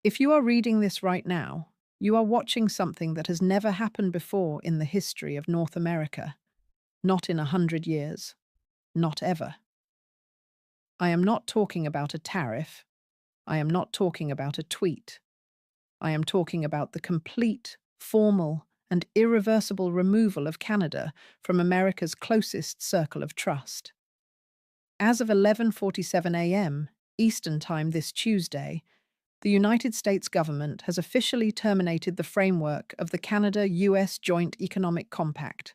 If you are reading this right now, you are watching something that has never happened before in the history of North America. Not in 100 years. Not ever. I am not talking about a tariff. I am not talking about a tweet. I am talking about the complete, formal, and irreversible removal of Canada from America's closest circle of trust. As of 11:47 a.m. Eastern Time this Tuesday, the United States government has officially terminated the framework of the Canada-US Joint Economic Compact,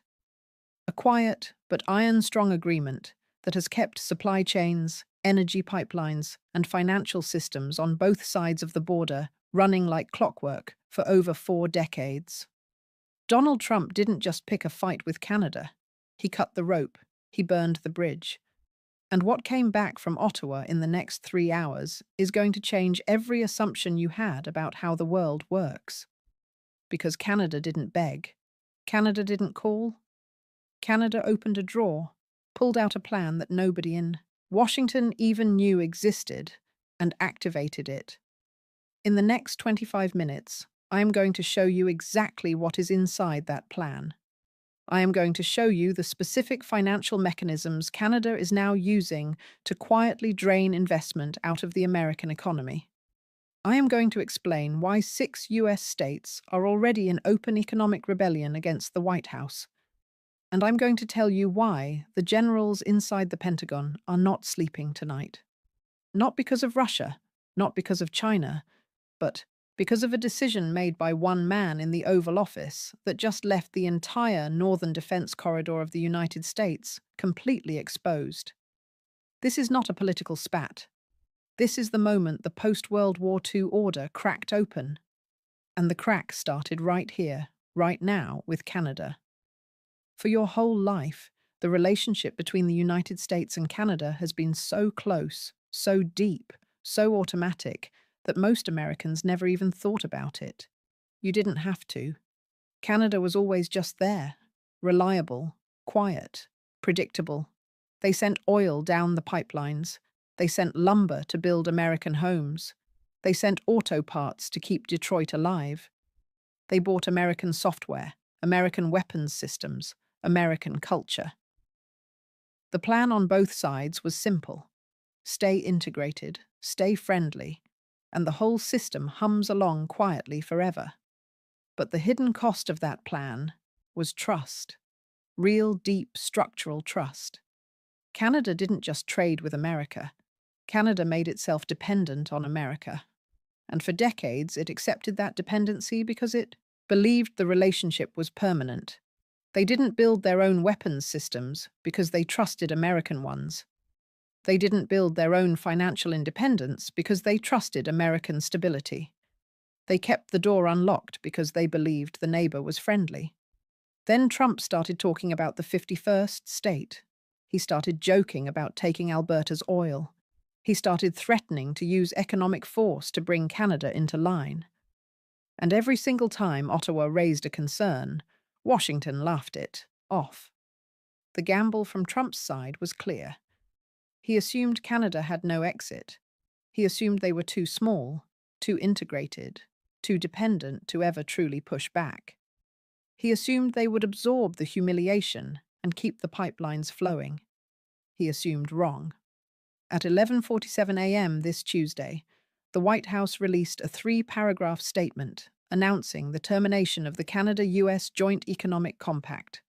a quiet but iron-strong agreement that has kept supply chains, energy pipelines, and financial systems on both sides of the border running like clockwork for over 4 decades. Donald Trump didn't just pick a fight with Canada. He cut the rope. He burned the bridge. And what came back from Ottawa in the next 3 hours is going to change every assumption you had about how the world works. Because Canada didn't beg. Canada didn't call. Canada opened a drawer, pulled out a plan that nobody in Washington even knew existed, and activated it. In the next 25 minutes, I am going to show you exactly what is inside that plan. I am going to show you the specific financial mechanisms Canada is now using to quietly drain investment out of the American economy. I am going to explain why 6 US states are already in open economic rebellion against the White House. And I'm going to tell you why the generals inside the Pentagon are not sleeping tonight. Not because of Russia, not because of China, but because of a decision made by one man in the Oval Office that just left the entire northern defense corridor of the United States completely exposed. This is not a political spat. This is the moment the post-World War II order cracked open. And the crack started right here, right now, with Canada. For your whole life, the relationship between the United States and Canada has been so close, so deep, so automatic, that most Americans never even thought about it. You didn't have to. Canada was always just there, reliable, quiet, predictable. They sent oil down the pipelines. They sent lumber to build American homes. They sent auto parts to keep Detroit alive. They bought American software, American weapons systems, American culture. The plan on both sides was simple. Stay integrated, stay friendly, and the whole system hums along quietly forever. But the hidden cost of that plan was trust. Real, deep, structural trust. Canada didn't just trade with America. Canada made itself dependent on America. And for decades, it accepted that dependency because it believed the relationship was permanent. They didn't build their own weapons systems because they trusted American ones. They didn't build their own financial independence because they trusted American stability. They kept the door unlocked because they believed the neighbor was friendly. Then Trump started talking about the 51st state. He started joking about taking Alberta's oil. He started threatening to use economic force to bring Canada into line. And every single time Ottawa raised a concern, Washington laughed it off. The gamble from Trump's side was clear. He assumed Canada had no exit. He assumed they were too small, too integrated, too dependent to ever truly push back. He assumed they would absorb the humiliation and keep the pipelines flowing. He assumed wrong. At 11:47 a.m. this Tuesday, the White House released a 3-paragraph statement announcing the termination of the Canada-US Joint Economic Compact.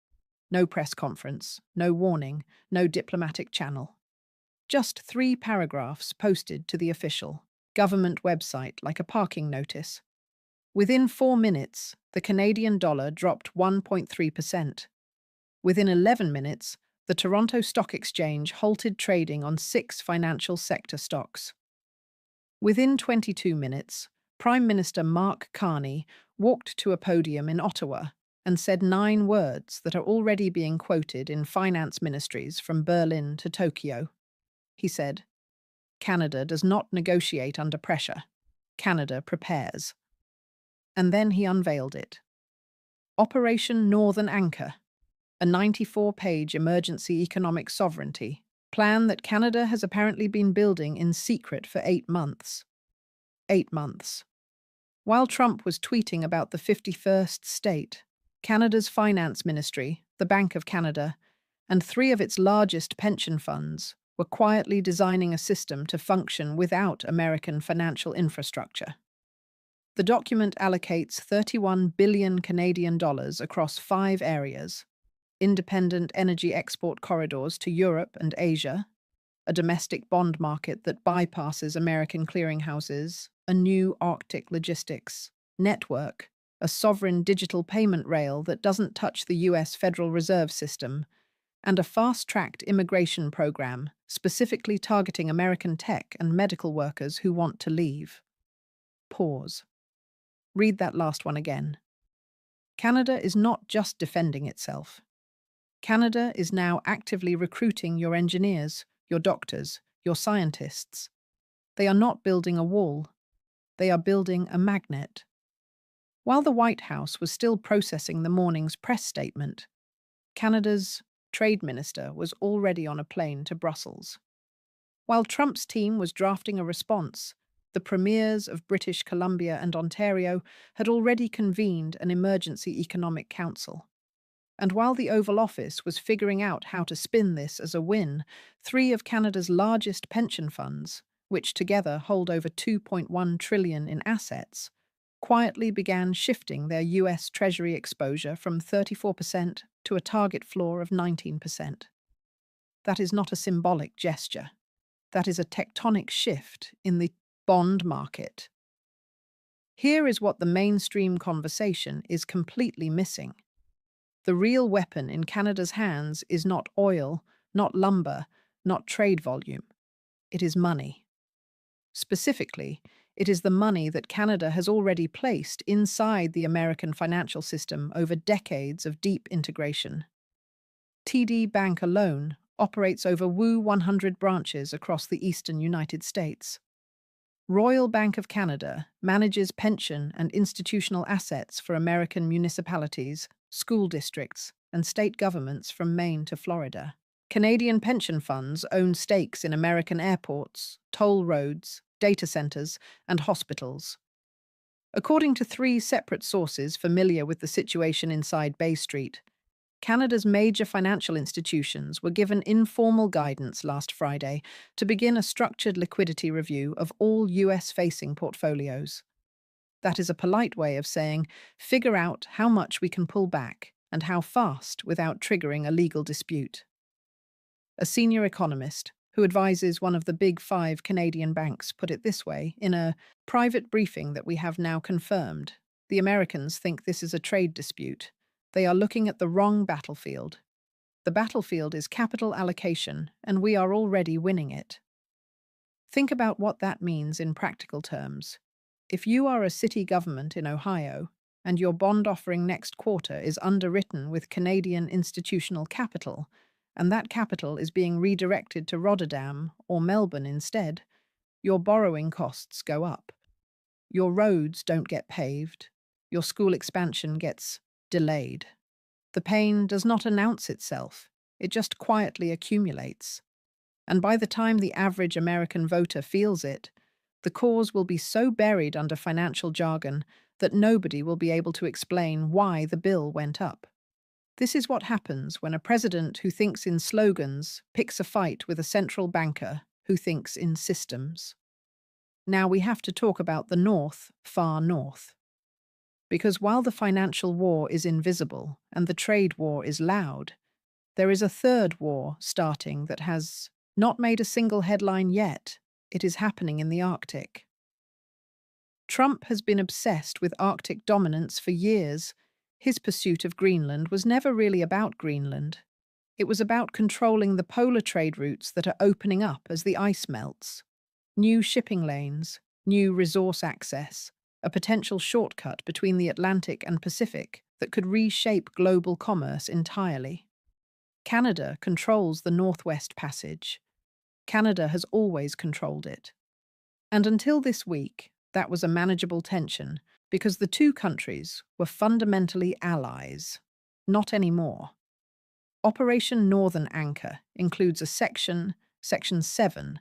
No press conference, no warning, no diplomatic channel. Just 3 paragraphs posted to the official government website like a parking notice. Within 4 minutes, the Canadian dollar dropped 1.3%. Within 11 minutes, the Toronto Stock Exchange halted trading on 6 financial sector stocks. Within 22 minutes, Prime Minister Mark Carney walked to a podium in Ottawa and said 9 words that are already being quoted in finance ministries from Berlin to Tokyo. He said, "Canada does not negotiate under pressure. Canada prepares." And then he unveiled it. Operation Northern Anchor, a 94-page emergency economic sovereignty plan that Canada has apparently been building in secret for 8 months. 8 months. While Trump was tweeting about the 51st state, Canada's finance ministry, the Bank of Canada, and three of its largest pension funds were quietly designing a system to function without American financial infrastructure. The document allocates 31 billion Canadian dollars across 5 areas: independent energy export corridors to Europe and Asia, a domestic bond market that bypasses American clearinghouses, a new Arctic logistics network, a sovereign digital payment rail that doesn't touch the US Federal Reserve System, and a fast-tracked immigration program specifically targeting American tech and medical workers who want to leave. Pause. Read that last one again. Canada is not just defending itself. Canada is now actively recruiting your engineers, your doctors, your scientists. They are not building a wall. They are building a magnet. While the White House was still processing the morning's press statement, Canada's trade minister was already on a plane to Brussels. While Trump's team was drafting a response, the premiers of British Columbia and Ontario had already convened an emergency economic council. And while the Oval Office was figuring out how to spin this as a win, three of Canada's largest pension funds, which together hold over $2.1 trillion in assets, quietly began shifting their US Treasury exposure from 34% to a target floor of 19%. That is not a symbolic gesture. That is a tectonic shift in the bond market. Here is what the mainstream conversation is completely missing. The real weapon in Canada's hands is not oil, not lumber, not trade volume. It is money. Specifically, it is the money that Canada has already placed inside the American financial system over decades of deep integration. TD Bank alone operates over 100 branches across the eastern United States. Royal Bank of Canada manages pension and institutional assets for American municipalities, school districts, and state governments from Maine to Florida. Canadian pension funds own stakes in American airports, toll roads, data centers, and hospitals. According to three separate sources familiar with the situation inside Bay Street, Canada's major financial institutions were given informal guidance last Friday to begin a structured liquidity review of all US-facing portfolios. That is a polite way of saying, figure out how much we can pull back and how fast without triggering a legal dispute. A senior economist who advises one of the big 5 Canadian banks put it this way in a private briefing that we have now confirmed. The Americans think this is a trade dispute. They are looking at the wrong battlefield. The battlefield is capital allocation, and we are already winning it. Think about what that means in practical terms. If you are a city government in Ohio, and your bond offering next quarter is underwritten with Canadian institutional capital, and that capital is being redirected to Rotterdam or Melbourne instead, your borrowing costs go up. Your roads don't get paved. Your school expansion gets delayed. The pain does not announce itself. It just quietly accumulates. And by the time the average American voter feels it, the cause will be so buried under financial jargon that nobody will be able to explain why the bill went up. This is what happens when a president who thinks in slogans picks a fight with a central banker who thinks in systems. Now we have to talk about the North, far north. Because while the financial war is invisible and the trade war is loud, there is a third war starting that has not made a single headline yet. It is happening in the Arctic. Trump has been obsessed with Arctic dominance for years. His pursuit of Greenland was never really about Greenland. It was about controlling the polar trade routes that are opening up as the ice melts. New shipping lanes, new resource access, a potential shortcut between the Atlantic and Pacific that could reshape global commerce entirely. Canada controls the Northwest Passage. Canada has always controlled it. And until this week, that was a manageable tension because the two countries were fundamentally allies. Not anymore. Operation Northern Anchor includes a Section 7,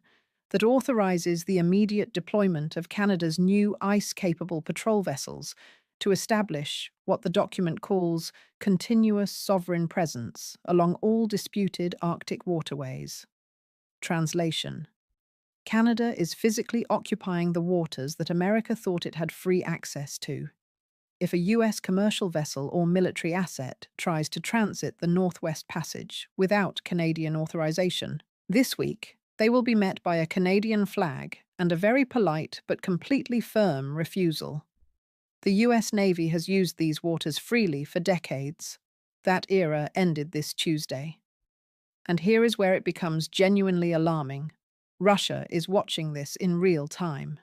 that authorizes the immediate deployment of Canada's new ice-capable patrol vessels to establish what the document calls continuous sovereign presence along all disputed Arctic waterways. Translation: Canada is physically occupying the waters that America thought it had free access to. If a US commercial vessel or military asset tries to transit the Northwest Passage without Canadian authorization, this week they will be met by a Canadian flag and a very polite but completely firm refusal. The US Navy has used these waters freely for decades. That era ended this Tuesday. And here is where it becomes genuinely alarming. Russia is watching this in real time.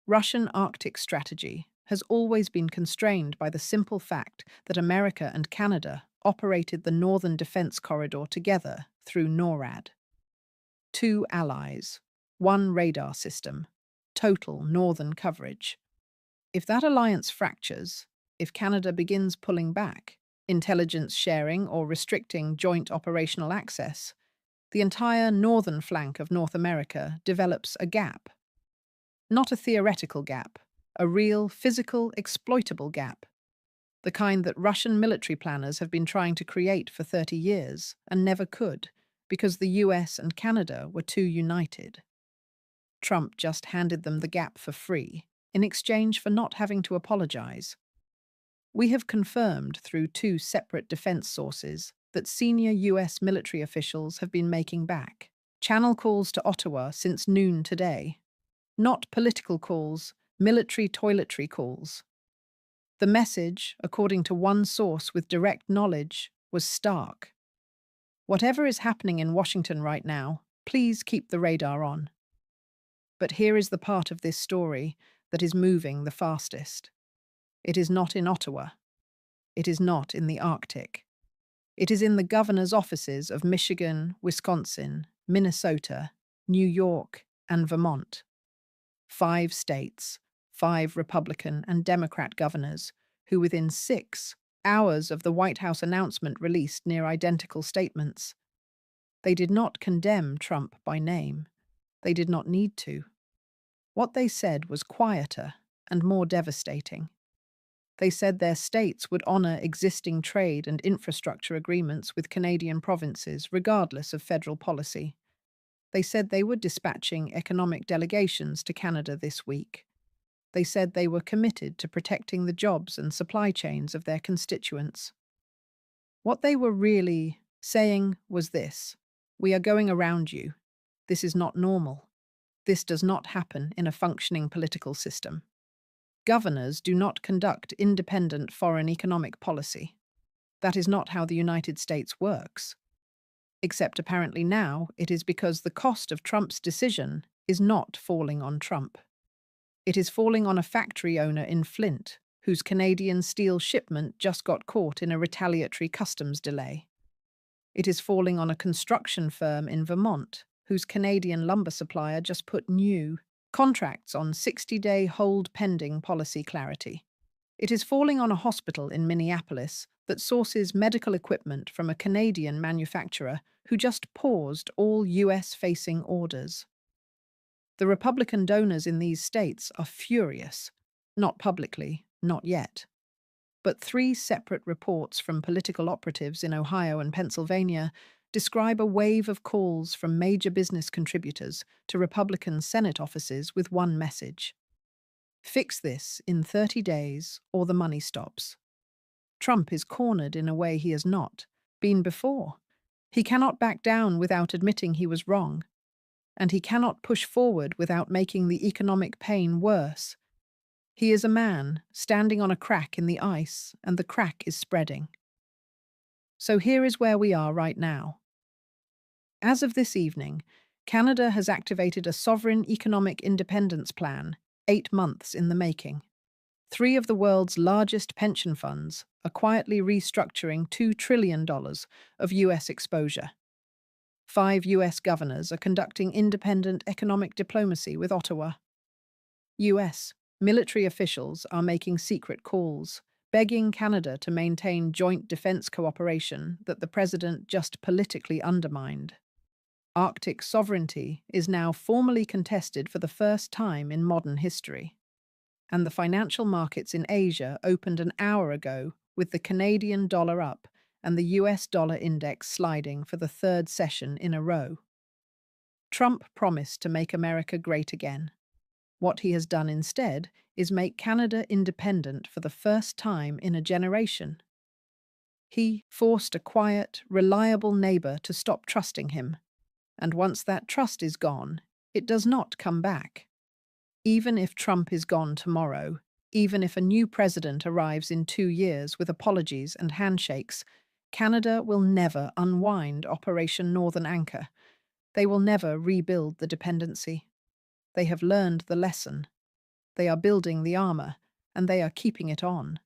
Russian Arctic strategy has always been constrained by the simple fact that America and Canada operated the Northern Defense Corridor together through NORAD. Two allies, one radar system, total northern coverage. If that alliance fractures, if Canada begins pulling back, intelligence sharing or restricting joint operational access, the entire northern flank of North America develops a gap. Not a theoretical gap, a real, physical, exploitable gap. The kind that Russian military planners have been trying to create for 30 years and never could, because the US and Canada were too united. Trump just handed them the gap for free, in exchange for not having to apologize. We have confirmed through two separate defense sources that senior US military officials have been making back channel calls to Ottawa since noon today. Not political calls, military toiletry calls. The message, according to one source with direct knowledge, was stark. Whatever is happening in Washington right now, please keep the radar on. But here is the part of this story that is moving the fastest. It is not in Ottawa. It is not in the Arctic. It is in the governor's offices of Michigan, Wisconsin, Minnesota, New York, and Vermont. 5 states, 5 Republican and Democrat governors, who within 6 hours of the White House announcement released near identical statements. They did not condemn Trump by name. They did not need to. What they said was quieter and more devastating. They said their states would honor existing trade and infrastructure agreements with Canadian provinces regardless of federal policy. They said they were dispatching economic delegations to Canada this week. They said they were committed to protecting the jobs and supply chains of their constituents. What they were really saying was this: we are going around you. This is not normal. This does not happen in a functioning political system. Governors do not conduct independent foreign economic policy. That is not how the United States works. Except apparently now it is because the cost of Trump's decision is not falling on Trump. It is falling on a factory owner in Flint, whose Canadian steel shipment just got caught in a retaliatory customs delay. It is falling on a construction firm in Vermont, whose Canadian lumber supplier just put new contracts on 60-day hold pending policy clarity. It is falling on a hospital in Minneapolis that sources medical equipment from a Canadian manufacturer who just paused all US-facing orders. The Republican donors in these states are furious. Not publicly, not yet. But 3 separate reports from political operatives in Ohio and Pennsylvania describe a wave of calls from major business contributors to Republican Senate offices with one message: fix this in 30 days or the money stops. Trump is cornered in a way he has not been before. He cannot back down without admitting he was wrong, and he cannot push forward without making the economic pain worse. He is a man standing on a crack in the ice, and the crack is spreading. So here is where we are right now. As of this evening, Canada has activated a sovereign economic independence plan, 8 months in the making. 3 of the world's largest pension funds are quietly restructuring $2 trillion of US exposure. 5 US governors are conducting independent economic diplomacy with Ottawa. US military officials are making secret calls, begging Canada to maintain joint defense cooperation that the president just politically undermined. Arctic sovereignty is now formally contested for the first time in modern history. And the financial markets in Asia opened an hour ago with the Canadian dollar up and the US dollar index sliding for the third session in a row. Trump promised to make America great again. What he has done instead is make Canada independent for the first time in a generation. He forced a quiet, reliable neighbor to stop trusting him. And once that trust is gone, it does not come back. Even if Trump is gone tomorrow, even if a new president arrives in 2 years with apologies and handshakes, Canada will never unwind Operation Northern Anchor. They will never rebuild the dependency. They have learned the lesson. They are building the armor, and they are keeping it on.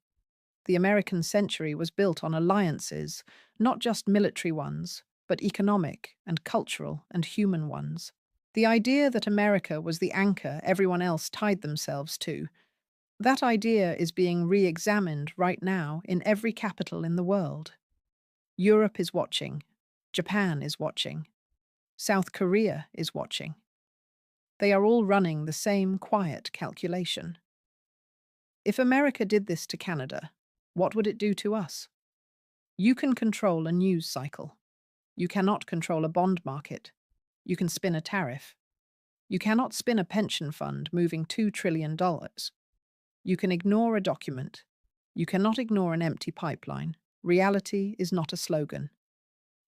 The American century was built on alliances, not just military ones, but economic and cultural and human ones. The idea that America was the anchor everyone else tied themselves to, that idea is being re-examined right now in every capital in the world. Europe is watching. Japan is watching. South Korea is watching. They are all running the same quiet calculation. If America did this to Canada, what would it do to us? You can control a news cycle. You cannot control a bond market. You can spin a tariff. You cannot spin a pension fund moving $2 trillion. You can ignore a document. You cannot ignore an empty pipeline. Reality is not a slogan.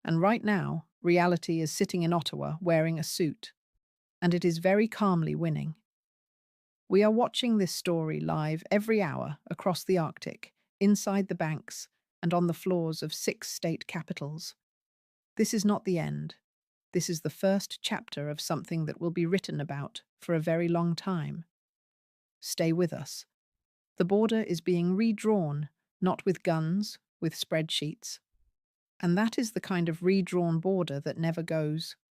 And right now, reality is sitting in Ottawa wearing a suit. And it is very calmly winning. We are watching this story live every hour across the Arctic, inside the banks, and on the floors of 6 state capitals. This is not the end. This is the first chapter of something that will be written about for a very long time. Stay with us. The border is being redrawn, not with guns, with spreadsheets. And that is the kind of redrawn border that never goes.